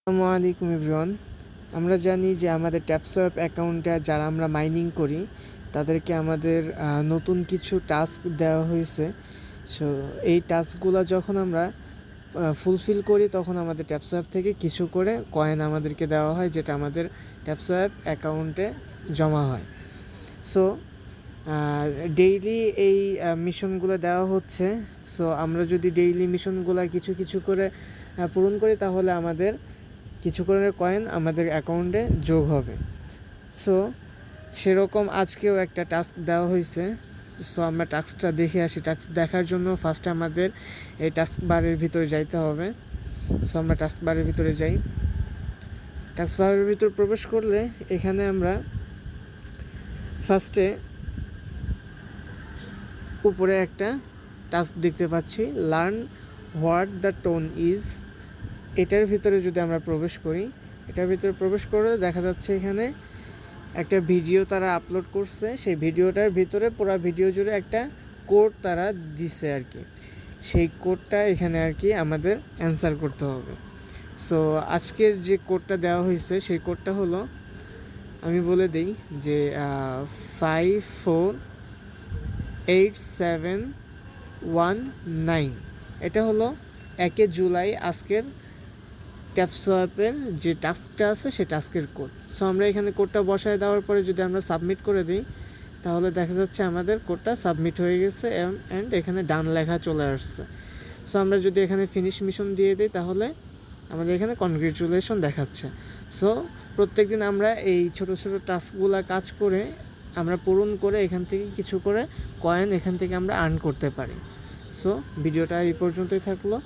আসসালামু আলাইকুম এভরিওয়ান। আমরা জানি যে আমাদের ট্যাপসোয়াপ অ্যাকাউন্টে যারা আমরা মাইনিং করি তাদেরকে আমাদের নতুন কিছু টাস্ক দেওয়া হয়েছে। সো এই টাস্কগুলো যখন আমরা ফুলফিল করি তখন আমাদের ট্যাপসোয়াপ থেকে কিছু করে কয়েন আমাদেরকে দেওয়া হয়, যেটা আমাদের ট্যাপসোয়াপ অ্যাকাউন্টে জমা হয়। সো ডেইলি এই মিশনগুলো দেওয়া হচ্ছে। সো আমরা যদি ডেইলি মিশনগুলো কিছু কিছু করে পূরণ করি তাহলে আমাদের কিছু করে কয়েন আমাদের অ্যাকাউন্টে যোগ হবে। সো সেরকম আজকেও একটা টাস্ক দেওয়া হয়েছে। সো আমরা টাস্কটা দেখে আসি। টাস্ক দেখার জন্য ফার্স্টে আমাদের এই টাস্ক বারের ভিতরে যাইতে হবে। সো আমরা টাস্ক বারের ভিতরে যাই। টাস্ক বারের ভিতরে প্রবেশ করলে এখানে আমরা ফার্স্টে উপরে একটা টাস্ক দেখতে পাচ্ছি, learn what the tone is. এটার ভিতরে যদি আমরা প্রবেশ করি, এটার ভিতরে প্রবেশ করে দেখা যাচ্ছে এখানে একটা ভিডিও তারা আপলোড করছে। সেই ভিডিওটার ভিতরে পুরো ভিডিও জুড়ে একটা কোড তারা দিছে আর কি। সেই কোডটা এখানে আর কি আমাদের অ্যান্সার করতে হবে। সো আজকের যে কোডটা দেওয়া হয়েছে সেই কোডটা হলো, আমি বলে দিই যে 548719। এটা হলো 1 জুলাই আজকের ট্যাপসোয়াপের যে টাস্কটা আছে সেই টাস্কের কোড। সো আমরা এখানে কোডটা বসায় দেওয়ার পরে যদি আমরা সাবমিট করে দিই তাহলে দেখা যাচ্ছে আমাদের কোডটা সাবমিট হয়ে গেছে অ্যান্ড এখানে ডান লেখা চলে আসছে। সো আমরা যদি এখানে ফিনিশ মিশন দিয়ে দিই তাহলে আমাদের এখানে কনগ্রেচুলেশন দেখাচ্ছে। সো প্রত্যেকদিন আমরা এই ছোট ছোট টাস্কগুলো কাজ করে আমরা পূরণ করে এখান থেকে কিছু করে কয়েন এখান থেকে আমরা আর্ন করতে পারি। সো ভিডিওটা এই পর্যন্তই থাকলো।